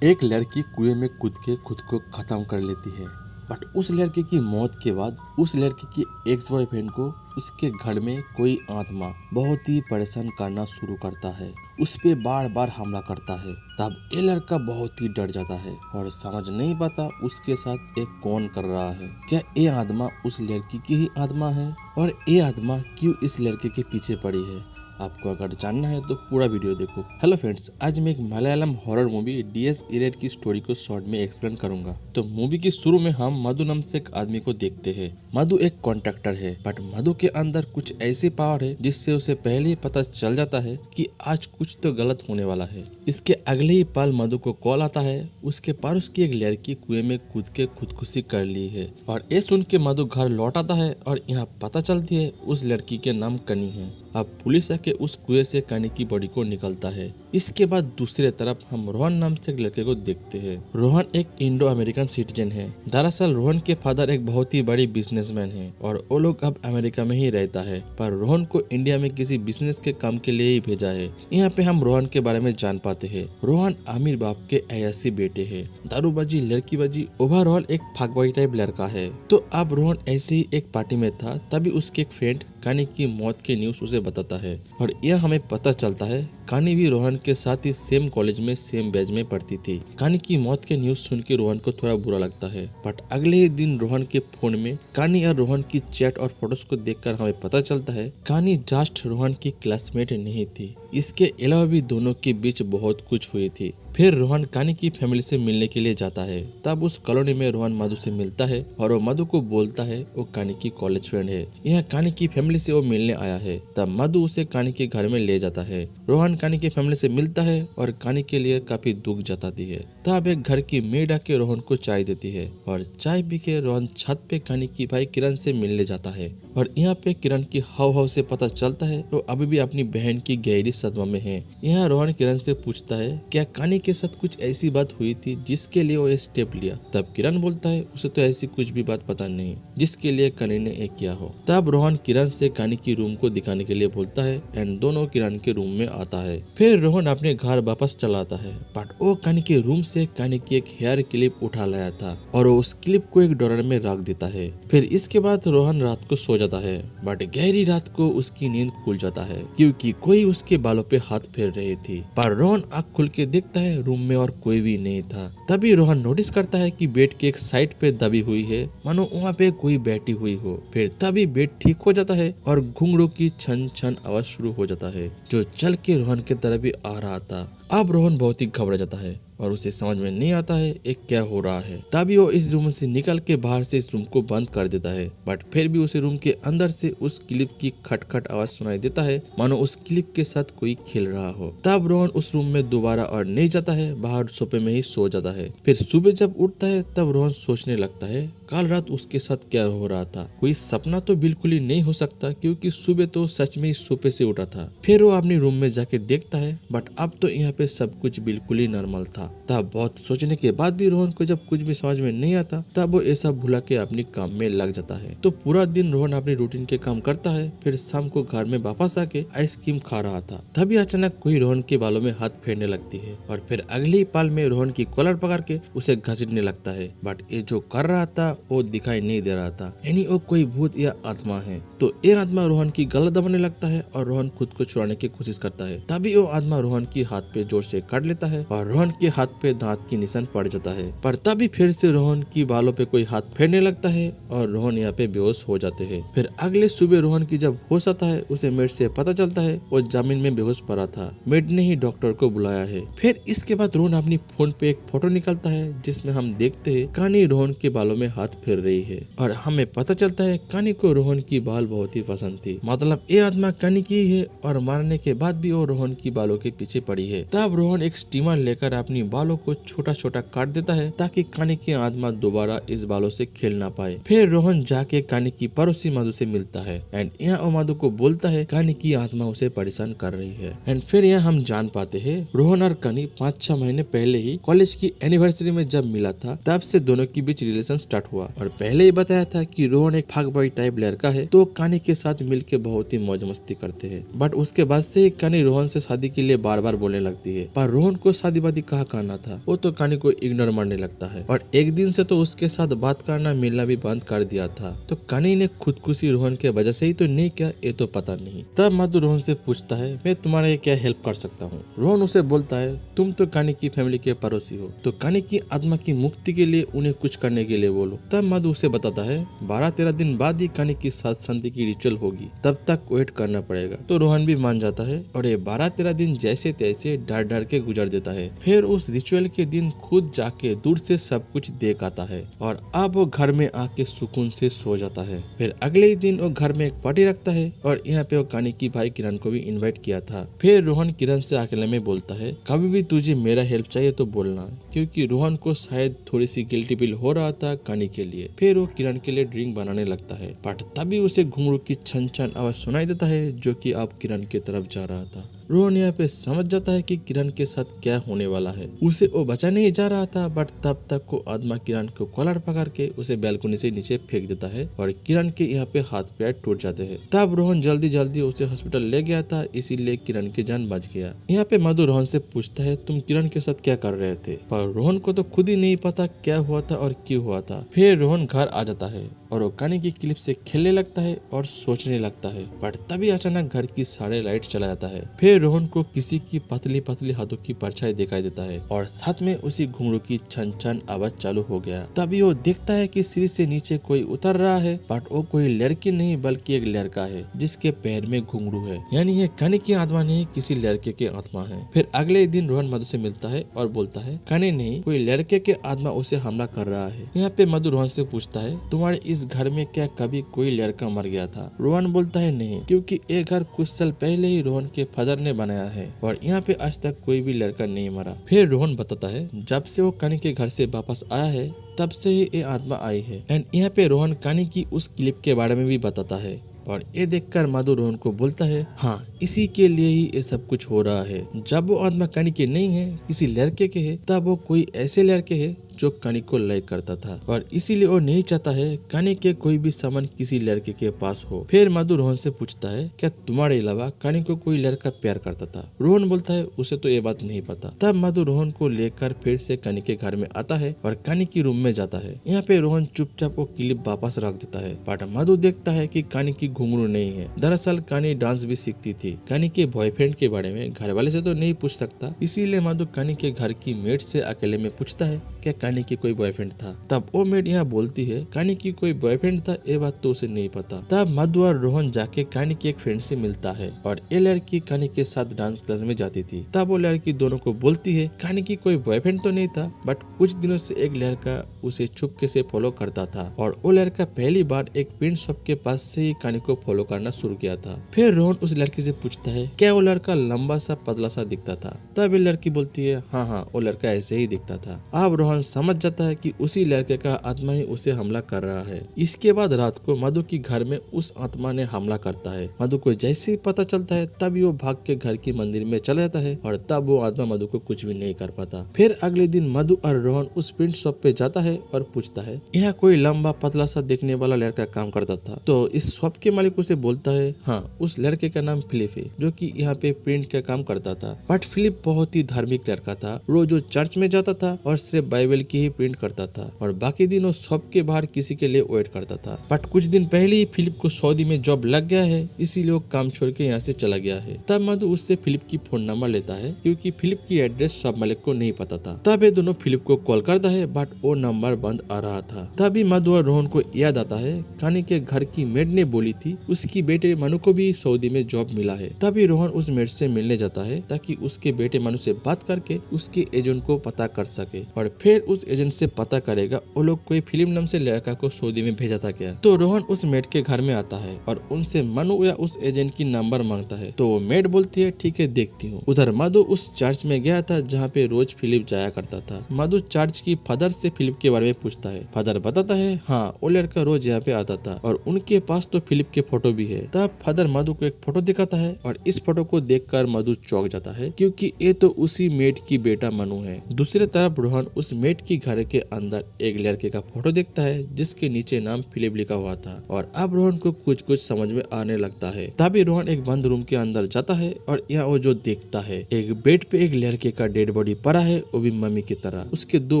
एक लड़की कुएं में कूद के खुद को खत्म कर लेती है। बट उस लड़के की मौत के बाद उस लड़के की एक्स बॉयफ्रेंड को उसके घर में कोई आत्मा बहुत ही परेशान करना शुरू करता है, उस पे बार बार हमला करता है। तब ये लड़का बहुत ही डर जाता है और समझ नहीं पाता उसके साथ एक कौन कर रहा है। क्या ये आत्मा उस लड़की की ही आत्मा है और ये आत्मा क्यों इस लड़के के पीछे पड़ी है? आपको अगर जानना है तो पूरा वीडियो देखो। हेलो फ्रेंड्स, आज मैं एक मलयालम हॉरर मूवी DS इरेड की स्टोरी को शॉर्ट में एक्सप्लेन करूंगा। तो मूवी के शुरू में हम मधु नाम से एक आदमी को देखते हैं। मधु एक कॉन्ट्रैक्टर है, बट मधु के अंदर कुछ ऐसी पावर है जिससे उसे पहले ही पता चल जाता है कि आज कुछ तो गलत होने वाला है। इसके अगले ही पल मधु को कॉल आता है, उसके पास की एक लड़की कुएं में कूद के खुदकुशी कर ली है। और ये सुन के मधु घर लौट आता है और यहाँ पता चलती है उस लड़की के नाम कनी है। अब पुलिस आके उस कुएं से कनी की बॉडी को निकलता है। इसके बाद दूसरी तरफ हम रोहन नाम से एक लड़के को देखते हैं। रोहन एक इंडो अमेरिकन सिटीजन है। दरअसल रोहन के फादर एक बहुत ही बड़ी बिजनेसमैन है और वो लोग अब अमेरिका में ही रहता है, पर रोहन को इंडिया में किसी बिजनेस के काम के लिए ही भेजा है। यहाँ पे हम रोहन के बारे में जान पाते हैं। रोहन आमिर बाप के अयासी बेटे है, दारूबाजी, लड़कीबाजी, ओवरऑल एक भागवाई टाइप लड़का है। तो अब रोहन ऐसे ही एक पार्टी में था, तभी उसके एक फ्रेंड कानी की मौत के न्यूज उसे बताता है और यह हमें पता चलता है कानी भी रोहन के साथ ही सेम कॉलेज में सेम बैच में पढ़ती थी। कानी की मौत के न्यूज सुन के रोहन को थोड़ा बुरा लगता है, बट अगले ही दिन रोहन के फोन में कानी और रोहन की चैट और फोटोज को देखकर हमें पता चलता है कानी जस्ट रोहन की क्लासमेट नहीं थी, इसके अलावा भी दोनों के बीच बहुत कुछ हुई थी। फिर रोहन कानी की फैमिली से मिलने के लिए जाता है। तब उस कॉलोनी में रोहन मधु से मिलता है और वो मधु को बोलता है वो कानी की कॉलेज फ्रेंड है, यह कानी की फैमिली से वो मिलने आया है। तब मधु उसे कानी के घर में ले जाता है। रोहन कानी की फैमिली से मिलता है और कानी के लिए काफी दुख जताती है। तब एक घर की मेड आके रोहन को चाय देती है और चाय पी के रोहन छत पे कानी की भाई किरण से मिलने जाता है। और यहाँ पे किरण की हाव से पता चलता है वो अभी भी अपनी बहन की गहरी सदमा में है। यहाँ रोहन किरण से पूछता है क्या कानी के साथ कुछ ऐसी बात हुई थी जिसके लिए वो स्टेप लिया। तब किरण बोलता है उसे तो ऐसी कुछ भी बात पता नहीं जिसके लिए कानी ने एक किया हो। तब रोहन किरण से कानी की रूम को दिखाने के लिए बोलता है एंड दोनों किरण के रूम में आता है। फिर रोहन अपने घर वापस चला आता है, बट वो कानी के रूम से कानी की एक हेयर क्लिप उठा लाया था और वो उस क्लिप को एक ड्रॉअर में रख देता है। फिर इसके बाद रोहन रात को सो जाता है, बट गहरी रात को उसकी नींद खुल जाता है क्योंकि कोई उसके बालों पे हाथ फेर रही थी। पर रोहन आँख खुल के देखता है रूम में और कोई भी नहीं था। तभी रोहन नोटिस करता है कि बेड के एक साइड पे दबी हुई है, मानो वहाँ पे कोई बैठी हुई हो। फिर तभी बेड ठीक हो जाता है और घुंघरू की छन छन आवाज शुरू हो जाता है जो चल के रोहन के तरफ भी आ रहा था। अब रोहन बहुत ही घबरा जाता है और उसे समझ में नहीं आता है एक क्या हो रहा है। तभी वो इस रूम से निकल के बाहर से इस रूम को बंद कर देता है, बट फिर भी उसे रूम के अंदर से उस क्लिप की खटखट आवाज सुनाई देता है, मानो उस क्लिप के साथ कोई खेल रहा हो। तब रोहन उस रूम में दोबारा और नहीं जाता है, बाहर सोफे में ही सो जाता है। फिर सुबह जब उठता है तब रोहन सोचने लगता है कल रात उसके साथ क्या हो रहा था। कोई सपना तो बिल्कुल ही नहीं हो सकता क्योंकि सुबह तो सच में ही सोफे से उठा था। फिर वो अपने रूम में जाके देखता है, बट अब तो यहाँ पे सब कुछ बिल्कुल ही नॉर्मल था। तब बहुत सोचने के बाद भी रोहन को जब कुछ भी समझ में नहीं आता तब वो ऐसा भुला के अपनी काम में लग जाता है। तो पूरा दिन रोहन अपनी रूटीन के काम करता है। फिर शाम को घर में वापस आके आइसक्रीम खा रहा था, तभी अचानक कोई रोहन के बालों में हाथ फेरने लगती है और फिर अगले ही पल में रोहन की कॉलर पकड़ के उसे घसीटने लगता है। बट ये जो कर रहा था वो दिखाई नहीं दे रहा था, यानी वो कोई भूत या आत्मा है। तो ये आत्मा रोहन की गला दबाने लगता है और रोहन खुद को छुड़ाने की कोशिश करता है। तभी वो आत्मा रोहन की हाथ पे जोर से काट लेता है और रोहन के हाथ पे दांत की निशान पड़ जाता है। पर तभी फिर से रोहन की बालों पे कोई हाथ फेरने लगता है और रोहन यहाँ पे बेहोश हो जाते हैं। फिर अगले सुबह रोहन की जब होश आता है उसे मेड से पता चलता है वो जमीन में बेहोश पड़ा था। मेड ने ही डॉक्टर को बुलाया है। फिर इसके बाद रोहन अपनी फोन पे एक फोटो निकालता है जिसमें हम देखते हैं कानी रोहन के बालों में हाथ फेर रही है और हमें पता चलता है कानी को रोहन की बाल बहुत ही पसंद थी, मतलब ये आत्मा कानी की है और मारने के बाद भी वो रोहन की बालों के पीछे पड़ी है। तब रोहन एक स्टीमर लेकर अपनी बालों को छोटा छोटा काट देता है ताकि कानी की आत्मा दोबारा इस बालों से खेल ना पाए। फिर रोहन जाके कानी की पड़ोसी मधु से मिलता है एंड यहाँ मधु को बोलता है कानी की आत्मा उसे परेशान कर रही है। एंड फिर यहाँ हम जान पाते हैं रोहन और कानी 5-6 महीने पहले ही कॉलेज की एनिवर्सरी में जब मिला था तब से दोनों के बीच रिलेशन स्टार्ट हुआ और पहले ही बताया था कि रोहन एक भाग बॉय टाइप लड़का है तो कानी के साथ मिलके बहुत ही मौज मस्ती करते हैं। बट उसके बाद से कानी रोहन से शादी के लिए बार बार बोलने लगती है, पर रोहन को शादी वादी कहाँ करना था, वो तो कहानी को इग्नोर मारने लगता है और एक दिन से तो उसके साथ बात करना मिलना भी बंद कर दिया था। तो कहानी ने खुदकुशी रोहन के वजह से ही तो नहीं किया, ये तो पता नहीं। तब मधु रोहन से पूछता है, मैं तुम्हारा क्या हेल्प कर सकता हूँ। रोहन उसे बोलता है, तुम तो कहानी की फैमिली के पड़ोसी हो, तो कहानी की आत्मा की मुक्ति के लिए उन्हें कुछ करने के लिए बोलो। तब मधु उसे बताता है 12-13 दिन बाद ही कहानी की साथ शांति की रिचुअल होगी, तब तक वेट करना पड़ेगा। तो रोहन भी मान जाता है और ये 12-13 दिन जैसे तैसे डर डर के गुजर देता है। फिर उस रिचुअल के दिन खुद जाके दूर से सब कुछ देख आता है और अब वो घर में आके सुकून से सो जाता है। फिर अगले ही दिन वो घर में एक पार्टी रखता है और यहाँ पे वो कहानी की भाई किरण को भी इनवाइट किया था। फिर रोहन किरण से अकेले में बोलता है, कभी भी तुझे मेरा हेल्प चाहिए तो बोलना, क्योंकि रोहन को शायद थोड़ी सी गिल्टी फील हो रहा था कहानी के लिए। फिर वो किरण के लिए ड्रिंक बनाने लगता है, बट तभी उसे घुंघरू की छन छन आवाज सुनाई देता है जो कि अब किरण की तरफ जा रहा था। रोहन यहाँ पे समझ जाता है कि किरण के साथ क्या होने वाला है। उसे वो बचा नहीं जा रहा था, बट तब तक को आत्मा किरण को कॉलर पकड़ के उसे बैल्कनी से नीचे फेंक देता है और किरण के यहाँ पे हाथ पैर टूट जाते हैं। तब रोहन जल्दी जल्दी उसे हॉस्पिटल ले गया था, इसीलिए किरण की जान बच गया। यहाँ पे मधु रोहन से पूछता है, तुम किरण के साथ क्या कर रहे थे? पर रोहन को तो खुद ही नहीं पता क्या हुआ था और क्यों हुआ था। फिर रोहन घर आ जाता है और वो कहानी की क्लिप से खेलने लगता है और सोचने लगता है, बट तभी अचानक घर की सारे लाइट चला जाता है। फिर रोहन को किसी की पतली पतली हाथों की परछाई दिखाई देता है और साथ में उसी घुंघरू की छन छन आवाज चालू हो गया। तभी वो देखता है कि सीढ़ी से नीचे कोई उतर रहा है, बट वो कोई लड़की नहीं बल्कि एक लड़का है जिसके पैर में घुंघरू है, यानी ये कहानी की आत्मा नहीं किसी लड़के की आत्मा है। फिर अगले दिन रोहन मधु से मिलता है और बोलता है, कहानी नहीं कोई लड़के के आत्मा उसे हमला कर रहा है। यहाँ पे मधु रोहन से पूछता है, तुम्हारे इस घर में क्या कभी कोई लड़का मर गया था? रोहन बोलता है, नहीं, क्योंकि ये घर कुछ साल पहले ही रोहन के फादर ने बनाया है और यहाँ पे आज तक कोई भी लड़का नहीं मरा। फिर रोहन बताता है, जब से वो कहानी के घर से वापस आया है तब से ही ये आत्मा आई है। एंड यहाँ पे रोहन कहानी की उस क्लिप के बारे में भी बताता है और ये देखकर मधु रोहन को बोलता है, हाँ इसी के लिए ही ये सब कुछ हो रहा है। जब वो आत्मा कहानी के नहीं है किसी लड़के के है, तब वो कोई ऐसे लड़के है जो कहानी को लाइक करता था और इसीलिए वो नहीं चाहता है कहानी के कोई भी सामान किसी लड़के के पास हो। फिर मधु रोहन से पूछता है, क्या तुम्हारे अलावा कहानी को कोई लड़का प्यार करता था? रोहन बोलता है, उसे तो ये बात नहीं पता। तब मधु रोहन को लेकर फिर से कहानी के घर में आता है और कहानी की रूम में जाता है। यहाँ पे रोहन चुपचाप वो क्लिप वापस रख देता है, बट मधु देखता है कि कहानी की घुंघरू नहीं है। दरअसल कहानी डांस भी सीखती थी। कहानी के बॉयफ्रेंड के बारे में घर वाले से तो नहीं पूछ सकता, इसीलिए मधु कहानी के घर की मेड से अकेले में पूछता है, क्या कहानी की कोई बॉयफ्रेंड था? तब वो मेड यहाँ बोलती है, कहानी की कोई बॉयफ्रेंड था ये बात तो उसे नहीं पता। तब मधु और रोहन जाके कहानी की एक फ्रेंड से मिलता है और ये लड़की कहानी के साथ डांस क्लास में जाती थी। तब वो लड़की दोनों को बोलती है, कहानी की कोई बॉयफ्रेंड तो नहीं था, बट कुछ दिनों से एक लड़का उसे चुपके से फॉलो करता था और वो लड़का पहली बार एक प्रिंट शॉप के पास से ही कहानी को फॉलो करना शुरू किया था। फिर रोहन उस लड़की से पूछता है, क्या वो लड़का लंबा सा पतला सा दिखता था? तब ये लड़की बोलती है, हाँ वो लड़का ऐसे ही दिखता था। अब रोहन समझ जाता है कि उसी लड़के का आत्मा ही उसे हमला कर रहा है। इसके बाद रात को मधु की घर में उस आत्मा ने हमला करता है। मधु को जैसे ही पता चलता है तभी वो भाग के घर की मंदिर में चला जाता है और तब वो आत्मा मधु को कुछ भी नहीं कर पाता। फिर अगले दिन मधु और रोहन उस प्रिंट शॉप पे जाता है और पूछता है, यहाँ कोई लंबा पतला सा देखने वाला लड़का काम करता था? तो इस शॉप के मालिक उसे बोलता है, हाँ उस लड़के का नाम फिलिप है जो कि यहाँ पे प्रिंट का काम करता था। बट फिलिप बहुत ही धार्मिक लड़का था, रोज वो चर्च में जाता था और सिर्फ बाइबल की ही प्रिंट करता था और बाकी दिन वो शॉप के बाहर किसी के लिए वेट करता था। बट कुछ दिन पहले ही फिलिप को सऊदी में जॉब लग गया है, इसीलिए वो काम छोड़ के यहाँ से चला गया है। तब मधु उससे फिलिप की फोन नंबर लेता है क्योंकि फिलिप की एड्रेस शॉप मालिक को नहीं पता था। तब ये दोनों फिलिप को कॉल करता है, बट वो नंबर बंद आ रहा था। तभी मधु और रोहन को याद आता है कहानी के घर की मेड ने बोली थी उसकी बेटे मनु को भी सऊदी में जॉब मिला है। तभी रोहन उस मेड से मिलने जाता है ताकि उसके बेटे मनु से बात करके उसके एजेंट को पता कर सके और फिर उस एजेंट से पता करेगा वो लोग कोई फिल्म नाम से लड़का को सऊदी में भेजा था क्या। तो रोहन उस मेड के घर में आता है और उनसे मनु या उस एजेंट की नंबर मांगता है। तो वो मेड बोलती है, ठीक है देखती हूँ। उधर मधु उस चर्च में गया था जहाँ पे रोज फिलिप जाया करता था। मधु चर्च की फादर से फिलिप के बारे में पूछता है। फादर बताता है, हाँ वो लड़का रोज यहाँ पे आता था और उनके पास तो फिलिप के फोटो भी है। तब फादर मधु को एक फोटो दिखाता है और इस फोटो को देखकर मधु चौंक जाता है क्योंकि ये तो उसी मेड की बेटा मनु है। दूसरी तरफ रोहन उस मेट की घर के अंदर एक लड़के का फोटो देखता है जिसके नीचे नाम फिलिप लिखा हुआ था और अब रोहन को कुछ कुछ समझ में आने लगता है। तभी रोहन एक बंद रूम के अंदर जाता है और यहाँ वो जो देखता है एक बेड पे एक लड़के का डेड बॉडी पड़ा है, वो भी मम्मी की तरह। उसके 2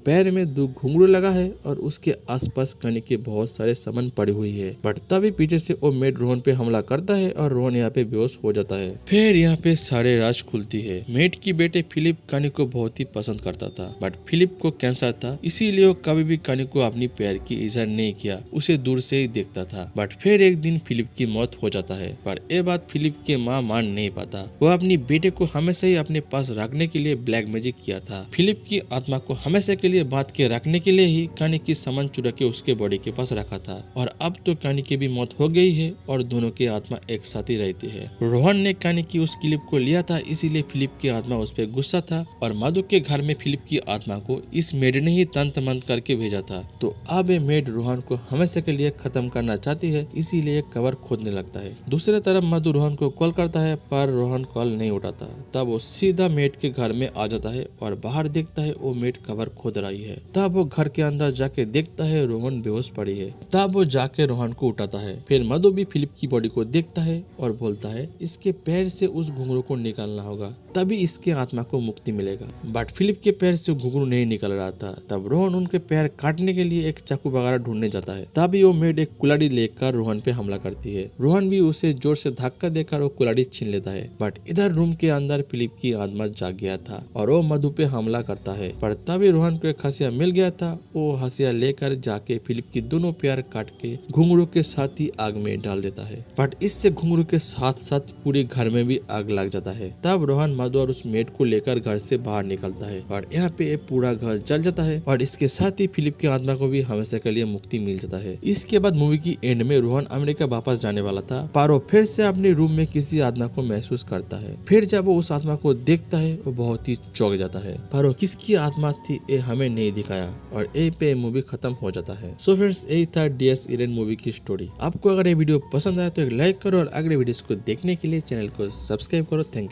पैर में 2 घुंघरू लगा है और उसके आसपास खाने के बहुत सारे सामान पड़ी हुई है। बट तभी पीछे से वो मेट रोहन पे हमला करता है और रोहन यहाँ पे बेहोश हो जाता है। फिर यहाँ पे सारे राज खुलती है। मेट की बेटे फिलिप कानी को बहुत ही पसंद करता था, बट फिलिप को कैंसर था, इसीलिए वो कभी भी कानी को अपनी प्यार की इजहार नहीं किया, उसे दूर से ही देखता था। बट फिर एक दिन फिलिप की मौत हो जाता है, पर ये बात फिलिप के माँ मान नहीं पाता। वो अपनी बेटे को हमेशा ही अपने पास रखने के लिए ब्लैक मैजिक किया था। फिलिप की आत्मा को हमेशा के लिए बांध के रखने के लिए ही कानी की सामान चुरा के उसके बॉडी के पास रखा था। और अब तो कानी की भी मौत हो गई है और दोनों की आत्मा एक साथ ही रहती है। रोहन ने कानी की उस क्लिप को लिया था, इसीलिए फिलिप की आत्मा उस पर गुस्सा था और माधु के घर में फिलिप की आत्मा को इस मेड ने ही तंत्र मंत्र करके भेजा था। तो अब ये मेड रोहन को हमेशा के लिए खत्म करना चाहती है, इसीलिए कबर खोदने लगता है। दूसरी तरफ मधु रोहन को कॉल करता है पर रोहन कॉल नहीं उठाता। तब वो सीधा मेड के घर में आ जाता है और बाहर देखता है वो मेड कबर खोद रही है। तब वो घर के अंदर जाके देखता है रोहन बेहोश पड़ी है। तब वो जाके रोहन को उठाता है। फिर मधु भी फिलिप की बॉडी को देखता है और बोलता है इसके पैर से उस घुंघरू को निकालना होगा, तभी इसके आत्मा को मुक्ति मिलेगा। बट फिलिप के पैर से घुंघरू नहीं निकल रहा था। तब रोहन उनके पैर काटने के लिए एक चाकू वगैरह ढूंढने जाता है। तभी वो मेड एक कुल्हाड़ी लेकर रोहन पे हमला करती है। रोहन भी उसे जोर से धक्का देकर वो कुल्हाड़ी छीन लेता है। बट इधर रूम के अंदर फिलिप की आत्मा जाग गया था और वो मधु पे हमला करता है। पर तभी रोहन को एक हसिया मिल गया था। वो हसिया लेकर जाके फिलिप की दोनों पैर काट के घुंघरू के साथ ही आग में डाल देता है। बट इससे घुंघरू के साथ साथ पूरे घर में भी आग लग जाता है। तब रोहन मधु और उस मेड को लेकर घर से बाहर निकलता है और यहाँ पे पूरा घर जल जाता है और इसके साथ ही फिलिप की आत्मा को भी हमेशा के लिए मुक्ति मिल जाता है। इसके बाद मूवी की एंड में रोहन अमेरिका वापस जाने वाला था, पर वो फिर से अपने रूम में किसी आत्मा को महसूस करता है। फिर जब वो उस आत्मा को देखता है वो बहुत ही चौंक जाता है, पर वो किसकी आत्मा थी ये हमें नहीं दिखाया और यही पे मूवी खत्म हो जाता है। सो फ्रेंड्स, यही था DS इरेन मूवी की स्टोरी। आपको अगर ये वीडियो पसंद आया तो एक लाइक करो और अगले वीडियोस को देखने के लिए चैनल को सब्सक्राइब करो। Thank you.